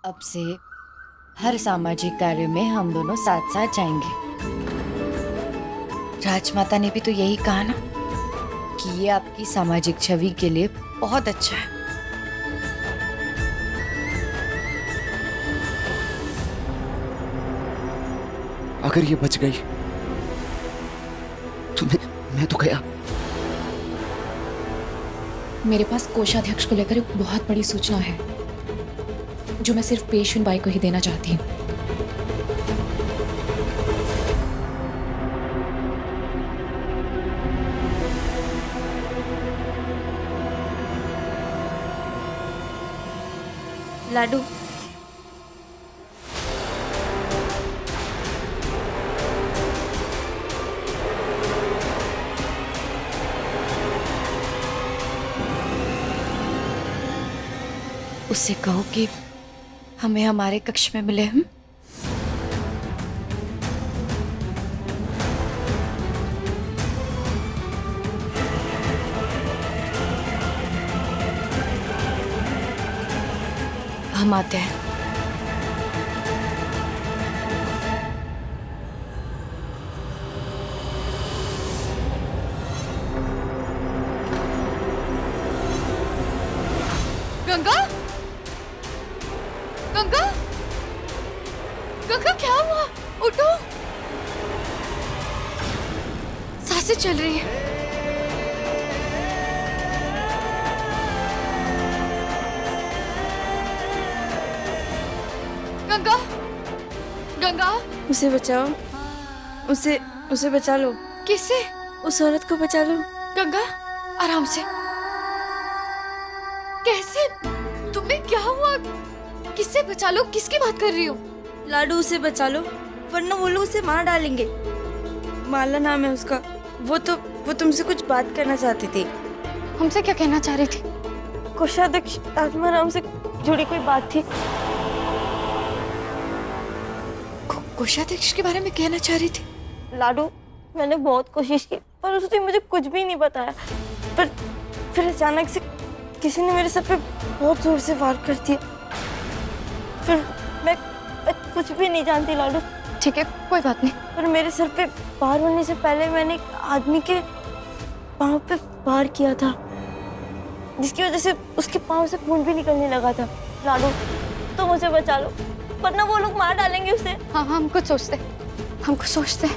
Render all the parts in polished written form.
अब से हर सामाजिक कार्य में हम दोनों साथ साथ जाएंगे। राजमाता ने भी तो यही कहा ना कि ये आपकी सामाजिक छवि के लिए बहुत अच्छा है। अगर ये बच गई तो मैं तो गया। मेरे पास कोषाध्यक्ष को लेकर एक बहुत बड़ी सूचना है जो मैं सिर्फ पेशवेन बाई को ही देना चाहती हूँ। लाडू, उससे कहो कि हमें हमारे कक्ष में मिले हम। हम आते हैं। गंगा, गंगा, गंगा क्या हुआ? उठो, सांसें चल रही है। गंगा, गंगा, उसे बचाओ। उसे उसे बचा लो। किसे? उस औरत को बचा लो। गंगा, आराम से। कैसे? तुम्हें क्या हुआ? किससे बचा लो? किसकी बात कर रही हो? लाडू, उसे बचा लो वरना वो लोग उसे मार डालेंगे। माला नाम है उसका। वो तुमसे कुछ बात करना चाहती थी। हमसे क्या कहना चाह रही थी? कोषाध्यक्ष आत्माराम से जुड़ी कोई बात थी। कोषाध्यक्ष के बारे में कहना चाह रही थी? लाडू, मैंने बहुत कोशिश की पर उसने मुझे कुछ भी नहीं बताया। पर फिर अचानक से किसी ने मेरे सर पे बहुत जोर से वार कर दिया। फिर मैं कुछ भी नहीं जानती लाडू। ठीक है, कोई बात नहीं। पर मेरे सर पे वार होने से पहले मैंने एक आदमी के पाँव पे वार किया था, जिसकी वजह से उसके पाँव से खून भी निकलने लगा था। लाडू, तुम उसे बचा लो वरना वो लोग मार डालेंगे उसे। हाँ, हम कुछ सोचते, हम कुछ सोचते।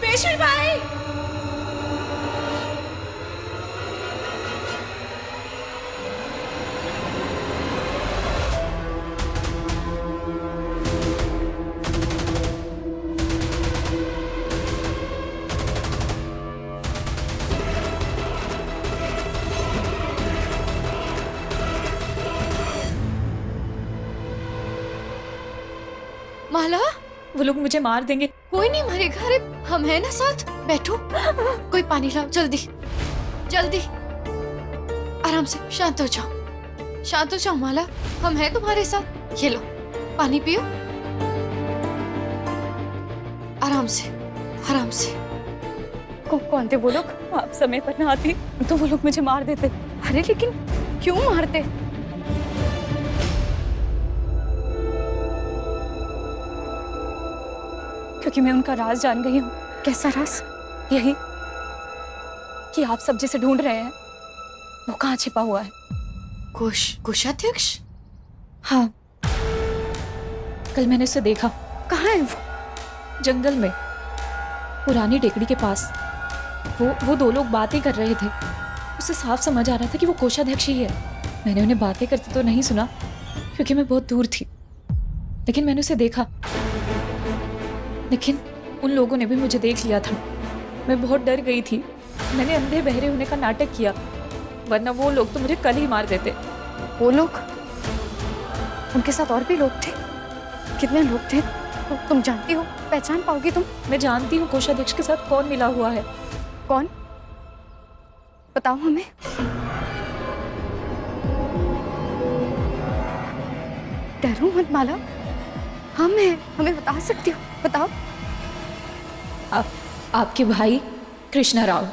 पेशवेन भाई, माला, वो लोग मुझे मार देंगे। कोई नहीं मरेगा। अरे हम हैं ना साथ। बैठो, कोई पानी लाओ जल्दी जल्दी। आराम से, शांत हो जाओ, शांत हो जाओ माला, हम हैं तुम्हारे साथ। ये लो पानी पियो, आराम से आराम से। कौन थे वो लोग? आप समय पर ना आती तो वो लोग मुझे मार देते। अरे लेकिन क्यों मारते? क्योंकि मैं उनका राज जान गई हूँ। कैसा राज? यही कि आप सब जिसे ढूंढ रहे हैं वो कहाँ छिपा हुआ है। कोषाध्यक्ष? हाँ, कल मैंने उसे देखा। कहाँ है वो? जंगल में, पुरानी टेकड़ी के पास। वो दो लोग बातें कर रहे थे। उसे साफ समझ आ रहा था कि वो कोषाध्यक्ष ही है। मैंने उन्हें बातें करते तो नहीं सुना क्योंकि मैं बहुत दूर थी, लेकिन मैंने उसे देखा। लेकिन उन लोगों ने भी मुझे देख लिया था। मैं बहुत डर गई थी। मैंने अंधे बहरे होने का नाटक किया, वरना वो लोग तो मुझे कल ही मार देते। वो लोग? उनके साथ और भी लोग थे? कितने लोग थे? तुम जानती हो, पहचान पाओगी तुम? मैं जानती हूँ कोषाध्यक्ष के साथ कौन मिला हुआ है। कौन? बताओ हमें। डरो मत माला, हम हैं, हमें बता सकती हो, बताओ। आपके भाई कृष्णा राव।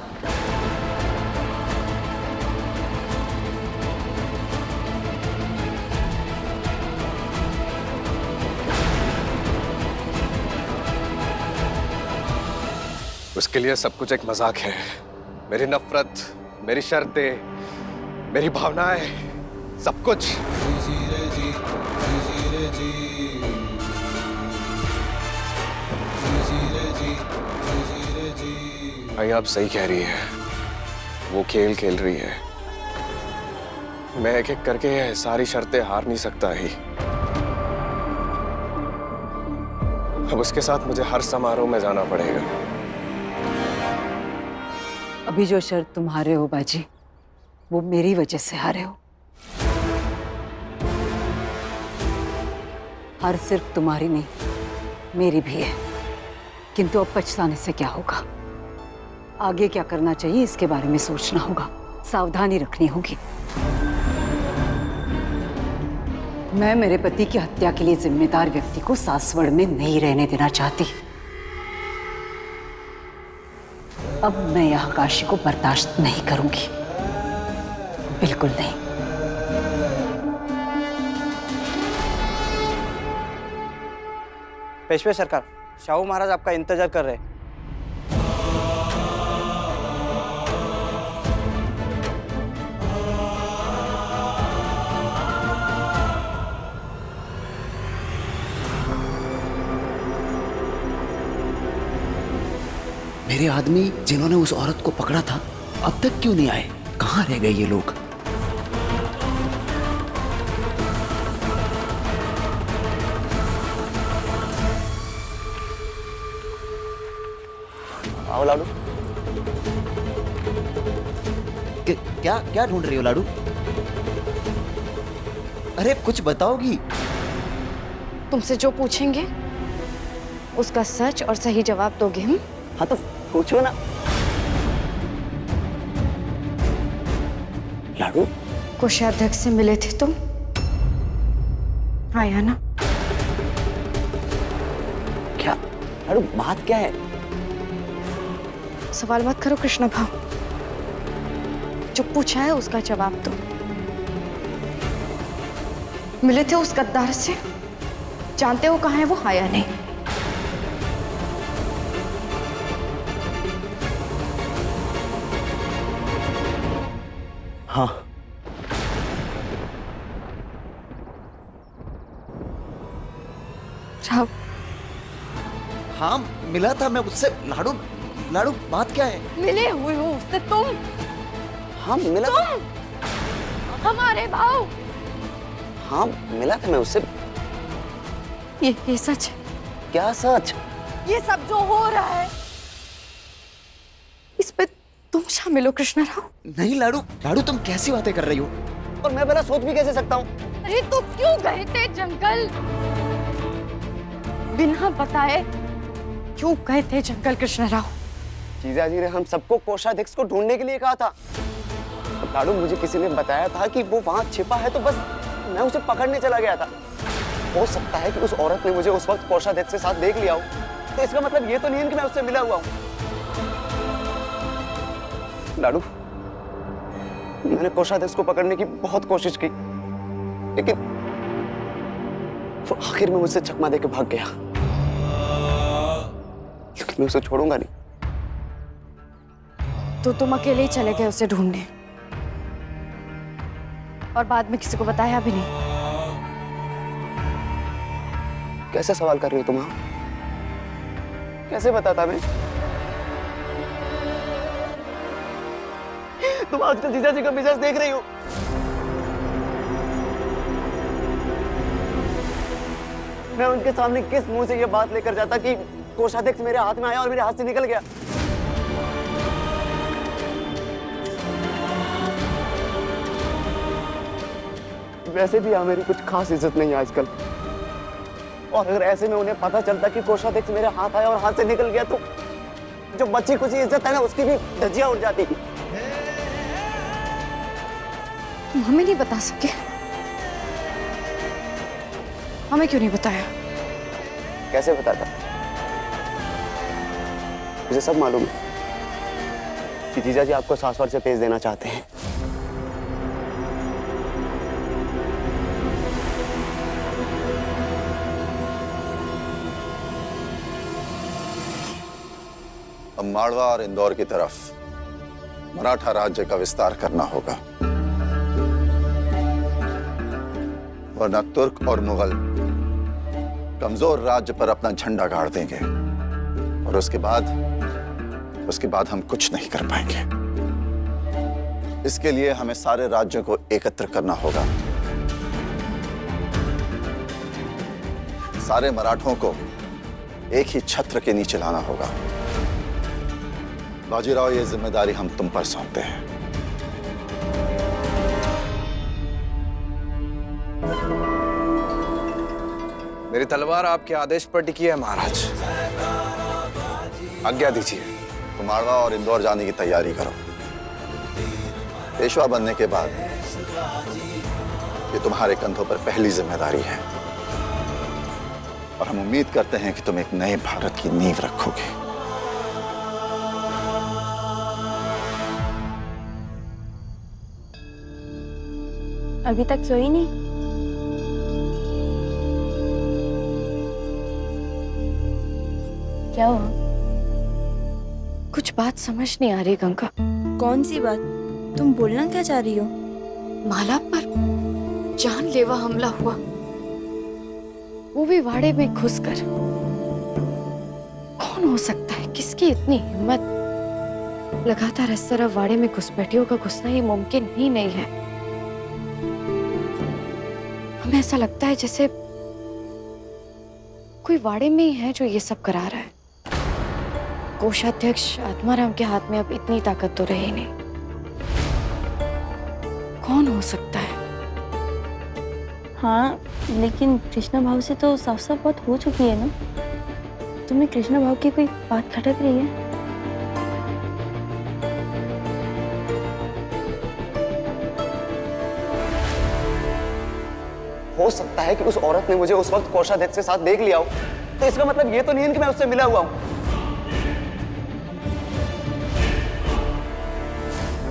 उसके लिए सब कुछ एक मजाक है। मेरी नफरत, मेरी शर्तें, मेरी भावनाएं, सब कुछ। भाई आप सही कह रही है, वो खेल खेल रही है। मैं एक एक करके सारी शर्तें हार नहीं सकता ही। अब उसके साथ मुझे हर समारोह में जाना पड़ेगा। अभी जो शर्त तुम हारे हो बाजी, वो मेरी वजह से हारे हो। हार सिर्फ तुम्हारी नहीं, मेरी भी है। किंतु अब पछताने से क्या होगा? आगे क्या करना चाहिए इसके बारे में सोचना होगा, सावधानी रखनी होगी। मैं मेरे पति की हत्या के लिए जिम्मेदार व्यक्ति को सासवड़ में नहीं रहने देना चाहती। अब मैं यह काशी को बर्दाश्त नहीं करूंगी, बिल्कुल नहीं। पेशवे सरकार, शाहू महाराज आपका इंतजार कर रहे हैं। मेरे आदमी जिन्होंने उस औरत को पकड़ा था अब तक क्यों नहीं आए? कहाँ रह गए ये लोग? आओ लाडू। क्या क्या ढूंढ रही हो लाडू? अरे कुछ बताओगी? तुमसे जो पूछेंगे उसका सच और सही जवाब दोगे हम? हाँ तो पूछो ना लाडू। कोषाध्यक्ष से मिले थे तुम? आया ना? क्या लाडू, बात क्या है? सवाल मत करो कृष्णा भाव, जो पूछा है उसका जवाब दो। मिले थे उस गद्दार से? जानते हो कहाँ है वो? आया नहीं? हाँ। राव। हाँ मिला था मैं उससे। लाडू लाडू बात क्या है? मिले हुए हो उससे तुम? हाँ मिला। तुम हमारे भाव? हाँ मिला था मैं उससे। ये सच है? क्या सच? ये सब जो हो रहा है इस पे तुम शामिल हो कृष्णा राव? नहीं लाडू, लाडू तुम कैसी बातें कर रही हो? और मैं भला सोच भी कैसे सकता हूँ? अरे तो क्यों गए थे जंगल बिना बताए? क्यों गए थे जंगल कृष्ण राव? जीजा जी ने हम सबको कोषाध्यक्ष को ढूंढने के लिए कहा था। लाडू, मुझे किसी ने बताया था कि वो वहां छिपा है, तो बस मैं उसे पकड़ने चला गया था। हो सकता है कि उस औरत ने मुझे उस वक्त कोषाध्यक्ष के साथ देख लिया हो, तो इसका मतलब ये तो नहीं है कि मैं उससे मिला हुआ हूं। लाडू, मैंने कोषाध्यक्ष को पकड़ने की बहुत कोशिश की, लेकिन वो आखिर में मुझसे चकमा देके भाग गया। लेकिन मैं उसे छोड़ूंगा नहीं। तो तुम अकेले ही चले गए उसे ढूंढने और बाद में किसी को बताया भी नहीं? कैसे सवाल कर रही हो तुम? हाँ, कैसे बताता मैं? तुम आजकल जीजा जी का मिजाज देख रही हो। मैं उनके सामने किस मुंह से ये बात लेकर जाता कि कोषाध्यक्ष मेरे हाथ में आया और मेरे हाथ से निकल गया। वैसे भी यहाँ मेरी कुछ खास इज्जत नहीं है आजकल, और अगर ऐसे में उन्हें पता चलता कि कोषाध्यक्ष मेरे हाथ आया और हाथ से निकल गया, तो जो बच्ची कुछ इज्जत है ना, उसकी भी धज्जियां उड़ जाती। तुम हमें नहीं बता सके? हमें क्यों नहीं बताया? कैसे बताता? मुझे सब मालूम है कि जीजा जी आपको सासवार से भेज देना चाहते हैं। अब माड़वा और इंदौर की तरफ मराठा राज्य का विस्तार करना होगा, वरना तुर्क और मुगल कमजोर राज्य पर अपना झंडा गाड़ देंगे और उसके बाद हम कुछ नहीं कर पाएंगे। इसके लिए हमें सारे राज्यों को एकत्र करना होगा। सारे मराठों को एक ही छत्र के नीचे लाना होगा। बाजीराव, ये जिम्मेदारी हम तुम पर सौंपते हैं। मेरी तलवार आपके आदेश पर टिकी है महाराज, आज्ञा दीजिए। तुम माड़वा और इंदौर जाने की तैयारी करो। पेशवा बनने के बाद ये तुम्हारे कंधों पर पहली जिम्मेदारी है, और हम उम्मीद करते हैं कि तुम एक नए भारत की नींव रखोगे। अभी तक सोई नहीं? क्या हुआ? कुछ बात समझ नहीं आ रही गंगा। कौन सी बात? तुम बोलना क्या चाह रही हो? माला पर जानलेवा हमला हुआ, वो भी वाड़े में घुसकर। कौन हो सकता है? किसकी इतनी हिम्मत? लगातार इस तरह वाड़े में घुसपैठियों का घुसना ये मुमकिन ही नहीं है। हमें ऐसा लगता है जैसे कोई वाड़े में ही है जो ये सब करा रहा है। कोषाध्यक्ष आत्माराम के हाथ में अब इतनी ताकत तो रही नहीं। कौन हो सकता है? हाँ, लेकिन कृष्णा भाव से तो साफ साफ बात हो चुकी है ना। तुम्हें कृष्णा भाव की कोई बात खटक रही है? हो सकता है कि उस औरत ने मुझे उस वक्त कोषाध्यक्ष के साथ देख लिया हो, तो इसका मतलब ये तो नहीं है कि मैं उससे मिला हुआ हूं।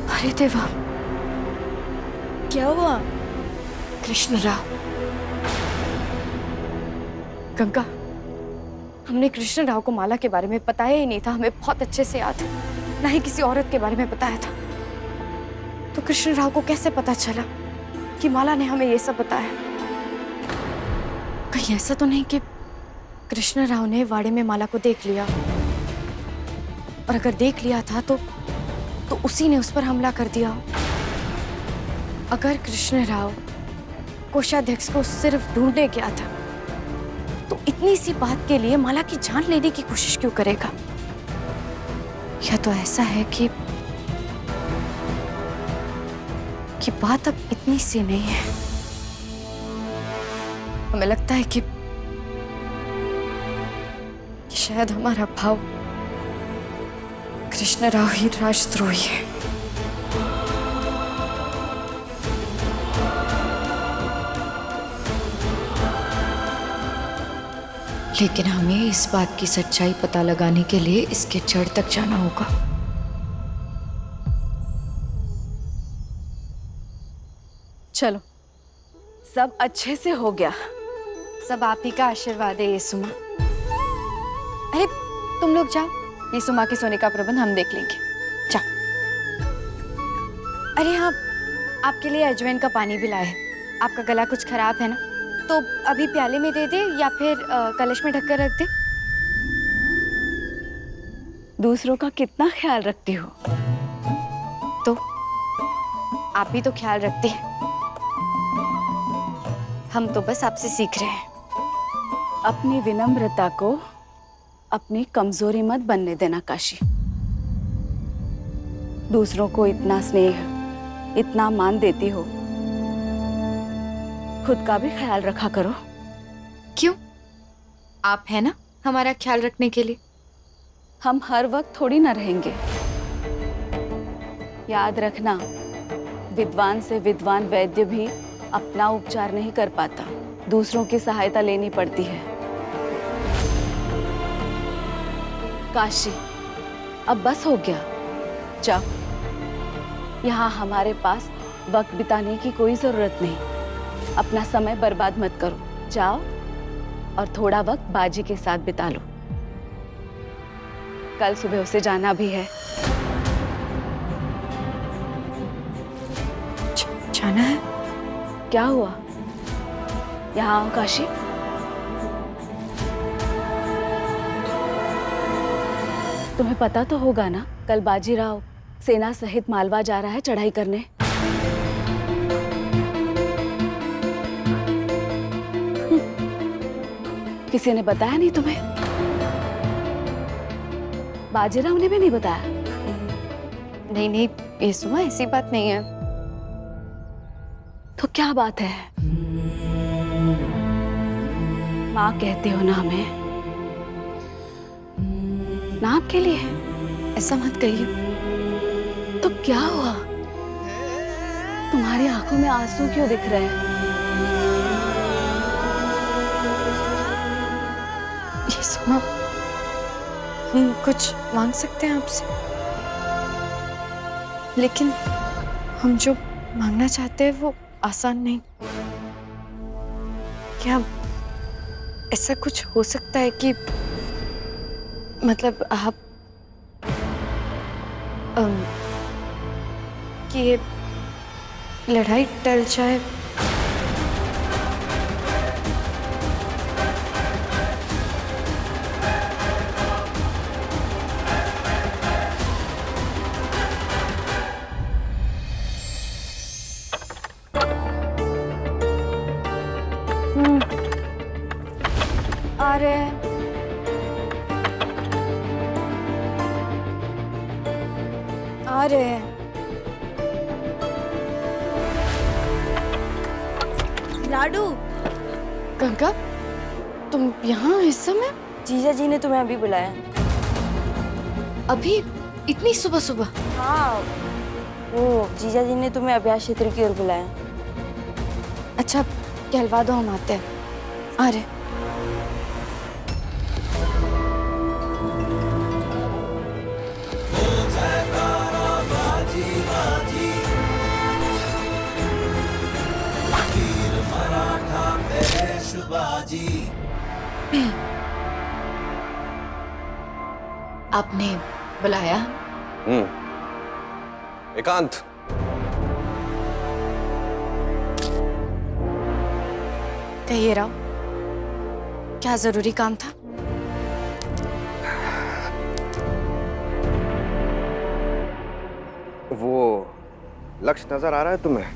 अरे देवा, क्या हुआ? कृष्ण राव। गंगा, हमने कृष्ण राव को माला के बारे में बताया ही नहीं था। हमें बहुत अच्छे से याद है, ना ही किसी औरत के बारे में बताया था। तो कृष्ण राव को कैसे पता चला कि माला ने हमें ये सब बताया? कहीं ऐसा तो नहीं कि कृष्ण राव ने वाड़े में माला को देख लिया, और अगर देख लिया था तो उसी ने उस पर हमला कर दिया। अगर कृष्ण राव कोषाध्यक्ष को सिर्फ ढूंढने गया था, तो इतनी सी बात के लिए माला की जान लेने की कोशिश क्यों करेगा? या तो ऐसा है कि बात अब इतनी सी नहीं है। हमें लगता है कि शायद हमारा भाव कृष्ण राव ही राजद्रोही है। लेकिन हमें इस बात की सच्चाई पता लगाने के लिए इसके जड़ तक जाना होगा। चलो, सब अच्छे से हो गया। सब आप ही का आशीर्वाद है येसुमा। अरे तुम लोग जाओ, येसुमा के सोने का प्रबंध हम देख लेंगे। जाओ। अरे हाँ, आपके लिए अजवाइन का पानी भी लाए हैं। आपका गला कुछ खराब है ना, तो अभी प्याले में दे दे या फिर कलश में ढककर रख दे। दूसरों का कितना ख्याल रखती हो। तो आप भी तो ख्याल रखते हैं। हम तो बस आपसे सीख रहे हैं। अपनी विनम्रता को अपनी कमजोरी मत बनने देना काशी। दूसरों को इतना स्नेह, इतना मान देती हो, खुद का भी ख्याल रखा करो। क्यों? आप है ना हमारा ख्याल रखने के लिए। हम हर वक्त थोड़ी ना रहेंगे। याद रखना, विद्वान से विद्वान वैद्य भी अपना उपचार नहीं कर पाता, दूसरों की सहायता लेनी पड़ती है। काशी, अब बस हो गया, जाओ। यहाँ हमारे पास वक्त बिताने की कोई जरूरत नहीं। अपना समय बर्बाद मत करो। जाओ और थोड़ा वक्त बाजी के साथ बिता लो। कल सुबह उसे जाना भी है। जाना है? क्या हुआ? यहाँ आओ काशी। तुम्हें पता तो होगा ना, कल बाजीराव सेना सहित मालवा जा रहा है चढ़ाई करने। किसी ने बताया नहीं तुम्हें? बाजीराव ने भी नहीं बताया? नहीं नहीं येसुमा, ऐसी बात नहीं है। तो क्या बात है? माँ कहते हो ना हमें, नाम के लिए। ऐसा मत कहिए। तो क्या हुआ? तुम्हारी आंखों में आंसू क्यों दिख रहे हैं? येसुमा, हम कुछ मांग सकते हैं आपसे, लेकिन हम जो मांगना चाहते हैं वो आसान नहीं। क्या ऐसा कुछ हो सकता है कि मतलब आप कि ये लड़ाई टल जाए? आ रहे हैं। आ रहे हैं। लाडू, गंगा, तुम यहाँ इस समय? जीजा जी ने तुम्हें अभी बुलाया। अभी? इतनी सुबह सुबह? हाँ, वो जीजा जी ने तुम्हें अभ्यास क्षेत्र की ओर बुलाया। अच्छा, कहलवा दो, हम आते हैं। आ रहे। आपने बुलाया? एकांत, कहिए राव, क्या जरूरी काम था? वो लक्ष्य नजर आ रहा है तुम्हें?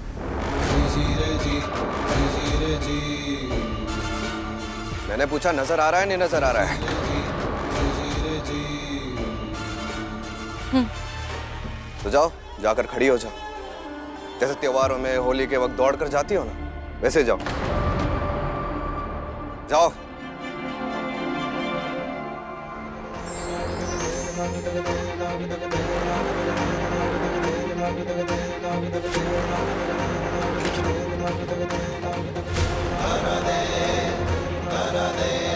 मैंने पूछा नजर आ रहा है, नहीं नजर आ रहा है? तो जाओ, जाकर खड़ी हो जाओ। जैसे त्योहारों में होली के वक्त दौड़ कर जाती हो ना, वैसे जाओ। जाओ। राधे